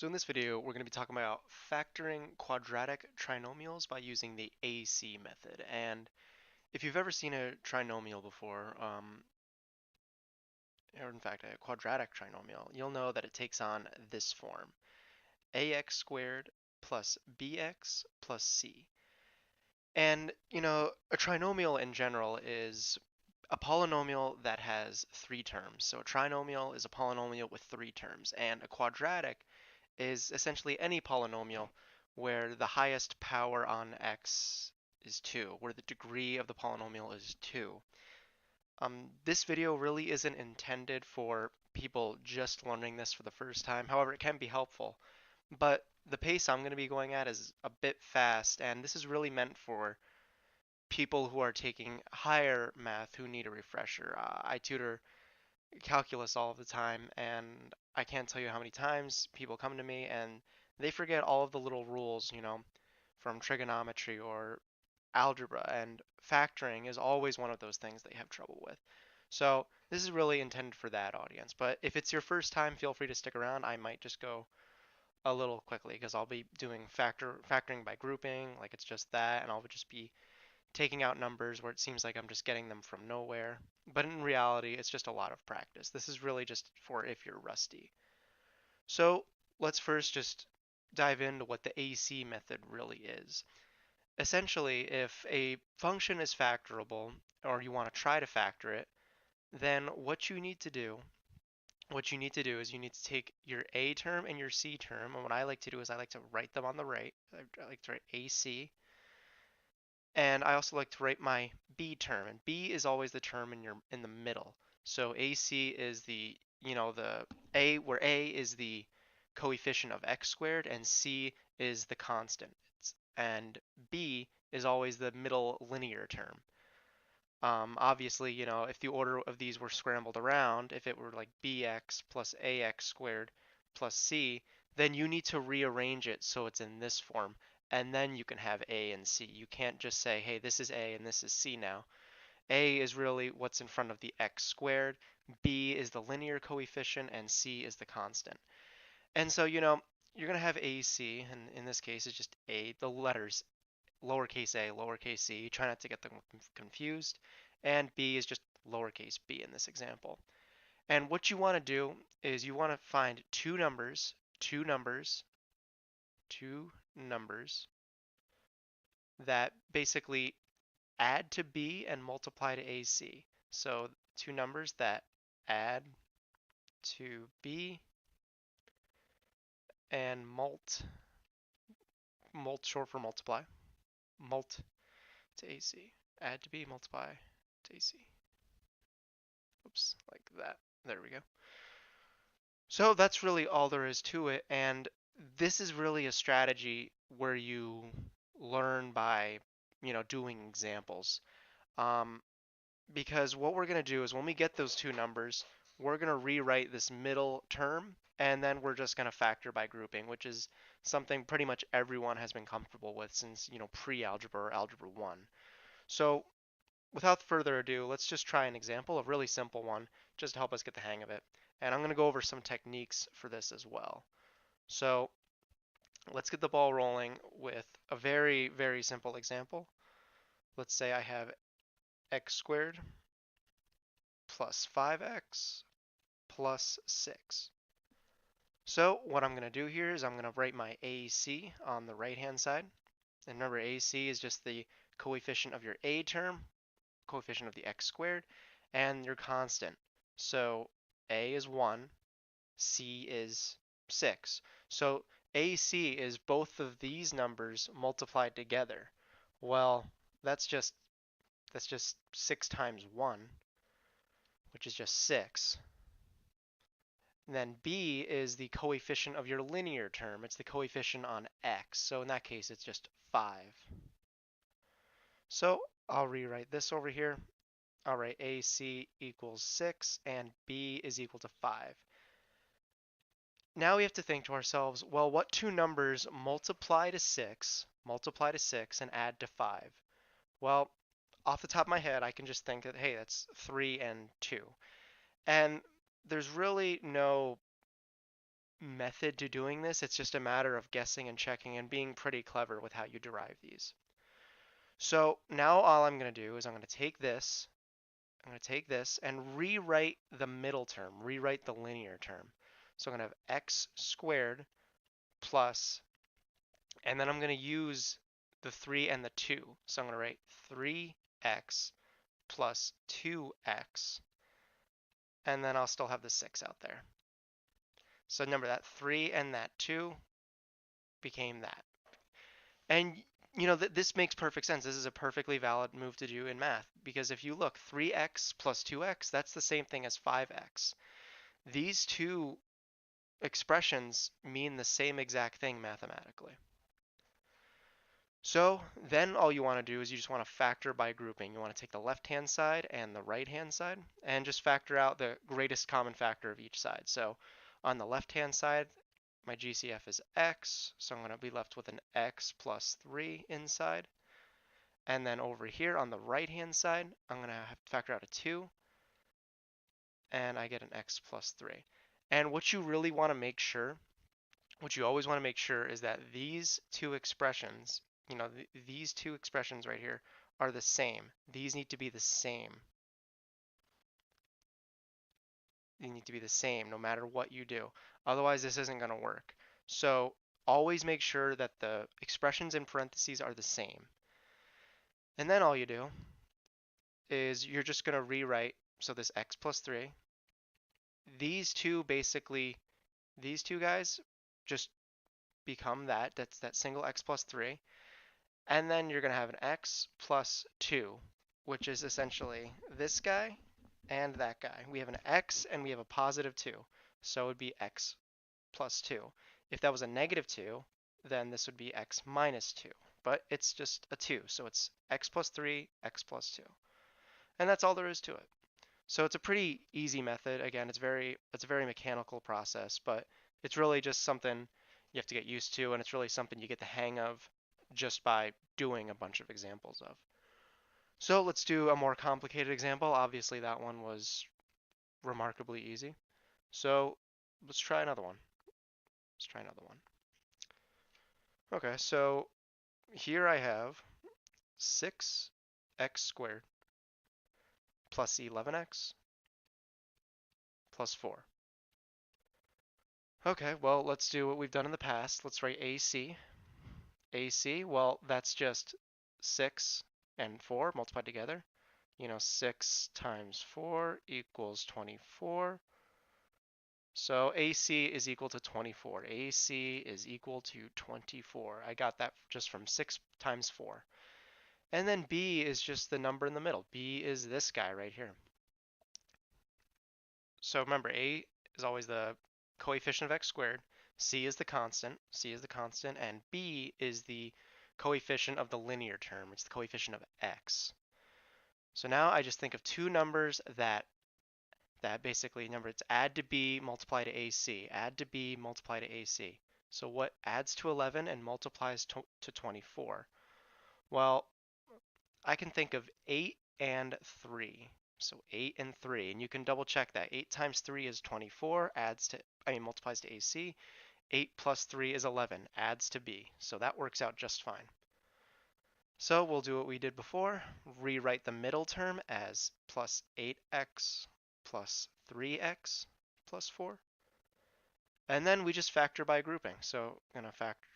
So in this video, we're going to be talking about factoring quadratic trinomials by using the AC method. And if you've ever seen a trinomial before, or in fact a quadratic trinomial, you'll know that it takes on this form: ax squared plus bx plus c. And, a trinomial in general is a polynomial that has three terms. So a trinomial is a polynomial with three terms, and a quadratic is essentially any polynomial where the highest power on x is 2, where the degree of the polynomial is 2. This video really isn't intended for people just learning this for the first time. However, it can be helpful. But the pace I'm going to be going at is a bit fast, and this is really meant for people who are taking higher math who need a refresher. I tutor calculus all of the time, and I can't tell you how many times people come to me and they forget all of the little rules, from trigonometry or algebra, and factoring is always one of those things they have trouble with. So this is really intended for that audience. But if it's your first time, feel free to stick around. I might just go a little quickly because I'll be doing factoring by grouping, like it's just that, and I'll just be taking out numbers where it seems like I'm just getting them from nowhere. But in reality, it's just a lot of practice. This is really just for if you're rusty. So let's first just dive into what the AC method really is. Essentially, if a function is factorable, or you want to try to factor it, then what you need to do is you need to take your A term and your C term, and what I like to do is I like to write them on the right. I like to write AC, and I also like to write my B term, and B is always the term in the middle. So AC is the A, where A is the coefficient of x squared and C is the constant. And B is always the middle linear term. Obviously, if the order of these were scrambled around, if it were like bx plus ax squared plus c, then you need to rearrange it so it's in this form, and then you can have a and c. You can't just say, hey, this is a and this is c now. A is really what's in front of the x squared, b is the linear coefficient, and c is the constant. And so, you're going to have ac, and in this case, it's just a, the letters lowercase a, lowercase c. Try not to get them confused. And b is just lowercase b in this example. And what you want to do is you want to find two numbers, two numbers that basically add to b and multiply to ac. So two numbers that add to b and mult short for multiply, mult to AC. Add to B, multiply to AC. Oops, like that. There we go. So that's really all there is to it, and this is really a strategy where you learn by, doing examples. Um, because what we're going to do is when we get those two numbers, we're going to rewrite this middle term, and then we're just going to factor by grouping, which is something pretty much everyone has been comfortable with since, pre-algebra or algebra 1. So without further ado, let's just try an example, a really simple one, just to help us get the hang of it. And I'm going to go over some techniques for this as well. So let's get the ball rolling with a very, very simple example. Let's say I have x squared plus 5x plus 6. So what I'm going to do here is I'm going to write my AC on the right-hand side. And remember, AC is just the coefficient of your A term, coefficient of the x squared, and your constant. So A is 1, C is 6. So AC is both of these numbers multiplied together. Well, that's just 6 times 1, which is just 6. And then B is the coefficient of your linear term. It's the coefficient on x. So in that case, it's just 5. So I'll rewrite this over here. All right, AC equals 6 and B is equal to 5. Now we have to think to ourselves, well, what two numbers multiply to 6 and add to 5? Well, off the top of my head, I can just think that, hey, that's 3 and 2. And there's really no method to doing this. It's just a matter of guessing and checking and being pretty clever with how you derive these. So now all I'm going to do is I'm going to take this, and rewrite the middle term, rewrite the linear term. So I'm going to have x squared plus, and then I'm going to use the 3 and the 2. So I'm going to write 3x plus 2x, and then I'll still have the 6 out there. So remember that 3 and that 2 became that. And you know, this makes perfect sense. This is a perfectly valid move to do in math, because if you look, 3x plus 2x, that's the same thing as 5x. These two expressions mean the same exact thing mathematically. So then all you want to do is you just want to factor by grouping. You want to take the left-hand side and the right-hand side and just factor out the greatest common factor of each side. So on the left-hand side, my GCF is x, so I'm going to be left with an x plus 3 inside. And then over here on the right-hand side, I'm going to have to factor out a 2, and I get an x plus 3. And what you really want to make sure, what you always want to make sure is that these two expressions, you know, these two expressions right here are the same. These need to be the same. They need to be the same no matter what you do. Otherwise, this isn't going to work. So always make sure that the expressions in parentheses are the same. And then all you do is you're just going to rewrite, so this x plus 3, these two basically, these two guys just become that's that single x plus 3. And then you're going to have an x plus 2, which is essentially this guy and that guy. We have an x and we have a positive 2, so it would be x plus 2. If that was a negative 2, then this would be x minus 2. But it's just a 2, so it's x plus 3, x plus 2. And that's all there is to it. So it's a pretty easy method. Again, it's a very mechanical process, but it's really just something you have to get used to, and it's really something you get the hang of just by doing a bunch of examples of. So let's do a more complicated example. Obviously that one was remarkably easy. So let's try another one. Let's try another one. Okay, so here I have 6x squared plus 11x plus 4. Okay, well, let's do what we've done in the past. Let's write AC. AC, well, that's just 6 and 4 multiplied together. You know, 6 times 4 equals 24. So AC is equal to 24. AC is equal to 24. I got that just from 6 times 4. And then B is just the number in the middle. B is this guy right here. So remember, A is always the coefficient of x squared. C is the constant. C is the constant. And B is the coefficient of the linear term. It's the coefficient of x. So now I just think of two numbers that basically, remember, it's add to B, multiply to AC. Add to B, multiply to AC. So what adds to 11 and multiplies to 24? Well, I can think of 8 and 3. So 8 and 3, and you can double check that. 8 times 3 is 24, multiplies to AC. 8 plus 3 is 11, adds to B. So that works out just fine. So we'll do what we did before, rewrite the middle term as plus 8x plus 3x plus 4. And then we just factor by grouping. So I'm going to factor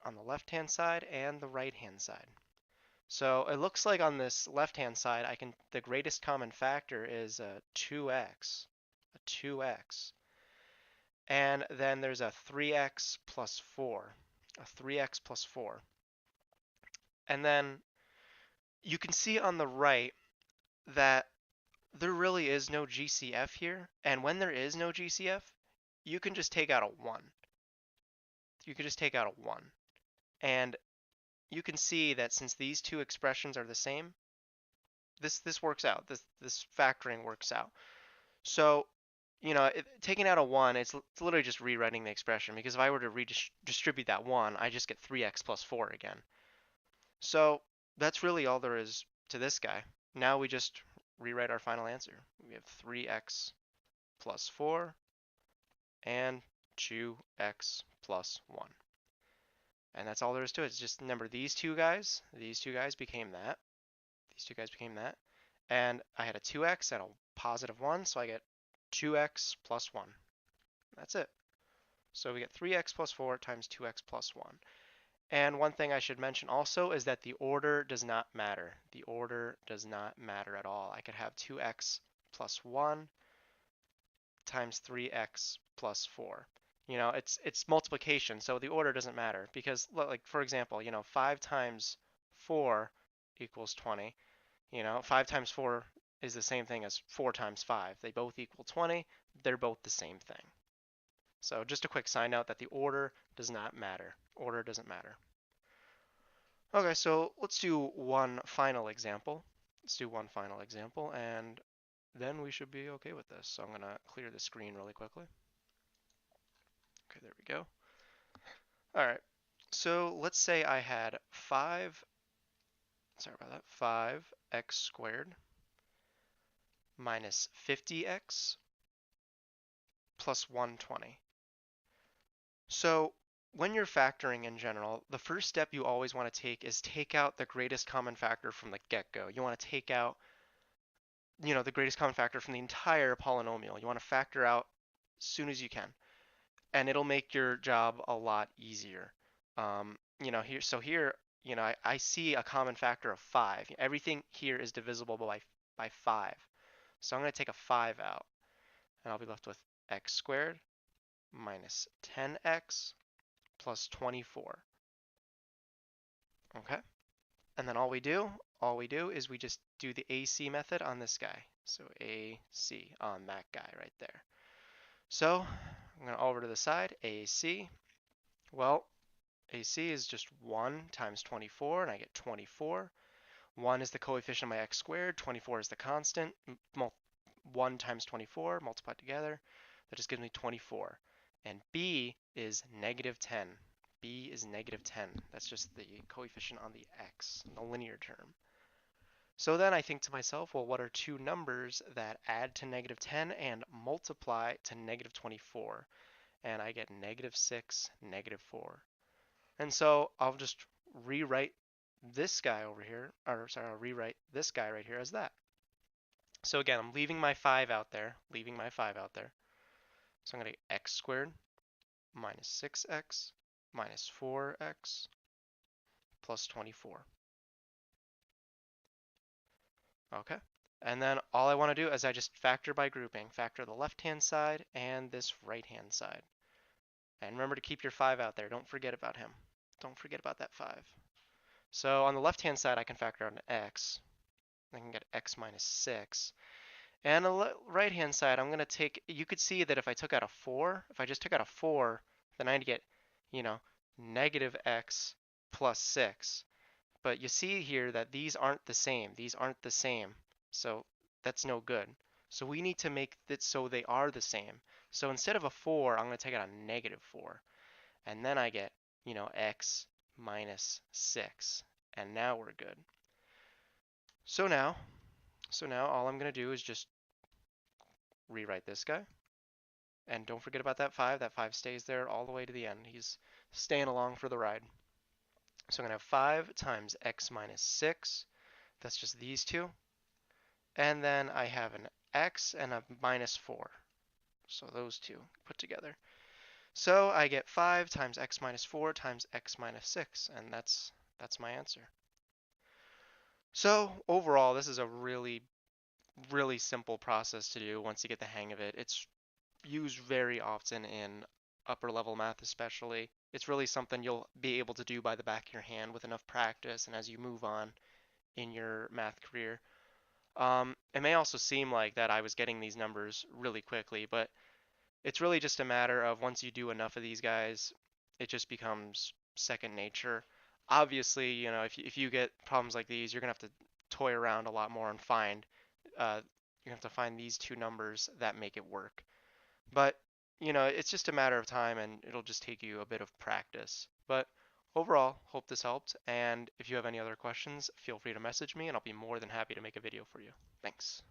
on the left-hand side and the right-hand side. So it looks like on this left-hand side, the greatest common factor is a 2x, And then there's a 3x plus 4, a 3x plus 4. And then you can see on the right that there really is no GCF here. And when there is no GCF, you can just take out a 1. You can just take out a 1. And you can see that since these two expressions are the same, this works out. This factoring works out. So, you know, taking out a 1, it's literally just rewriting the expression, because if I were to redistribute that 1, I just get 3x plus 4 again. So that's really all there is to this guy. Now we just rewrite our final answer. We have 3x plus 4 and 2x plus 1. And that's all there is to it. It's just remember these two guys became that. These two guys became that. And I had a 2x and a positive 1, so I get 2x plus 1. That's it. So we get 3x plus 4 times 2x plus 1. And one thing I should mention also is that the order does not matter. The order does not matter at all. I could have 2x plus 1 times 3x plus 4. You know, it's multiplication, so the order doesn't matter because, like, for example, 5 times 4 equals 20. 5 times 4 is the same thing as 4 times 5. They both equal 20. They're both the same thing. So just a quick side note that the order does not matter. Order doesn't matter. Okay, so let's do one final example. And then we should be okay with this. So I'm gonna clear the screen really quickly. Okay, there we go. All right, so let's say I had 5x squared minus 50x plus 120. So when you're factoring in general, the first step you always want to take is take out the greatest common factor from the get-go. You want to take out, the greatest common factor from the entire polynomial. You want to factor out as soon as you can, and it'll make your job a lot easier. Here, I see a common factor of 5. Everything here is divisible by 5. So I'm going to take a 5 out, and I'll be left with x squared minus 10x plus 24. Okay? And then all we do is we just do the AC method on this guy. So AC on that guy right there. So I'm going to over to the side, AC. Well, AC is just 1 times 24, and I get 24. 1 is the coefficient of my x squared, 24 is the constant. 1 times 24 multiplied together, that just gives me 24. And B is negative 10. B is negative 10. That's just the coefficient on the x, the linear term. So then I think to myself, well, what are two numbers that add to negative 10 and multiply to negative 24? And I get negative 6, negative 4. And so I'll just rewrite this guy over here, I'll rewrite this guy right here as that. So again, I'm leaving my 5 out there, So I'm going to get x squared minus 6x minus 4x plus 24. Okay. And then all I want to do is I just factor by grouping. Factor the left-hand side and this right-hand side. And remember to keep your 5 out there. Don't forget about him. Don't forget about that 5. So on the left-hand side, I can factor out an x. I can get x minus 6. And on the right-hand side, I'm going to take, you could see that if I took out a 4, if I just took out a 4, then I'd get, negative x plus 6. But you see here that these aren't the same. So that's no good. So we need to make it so they are the same. So instead of a 4, I'm going to take out a negative 4. And then I get, x minus 6. And now we're good. So now all I'm going to do is just rewrite this guy. And don't forget about that 5. That 5 stays there all the way to the end. He's staying along for the ride. So I'm going to have 5 times x minus 6. That's just these two. And then I have an x and a minus 4. So those two put together. So I get 5 times x minus 4 times x minus 6. And that's my answer. So overall, this is a really, really simple process to do once you get the hang of it. It's used very often in upper level math especially. It's really something you'll be able to do by the back of your hand with enough practice and as you move on in your math career. It may also seem like that I was getting these numbers really quickly, but it's really just a matter of once you do enough of these guys, it just becomes second nature. Obviously, if you get problems like these, you're gonna have to toy around a lot more and you have to find these two numbers that make it work. But it's just a matter of time and it'll just take you a bit of practice. But overall, hope this helped. And if you have any other questions, feel free to message me and I'll be more than happy to make a video for you. Thanks.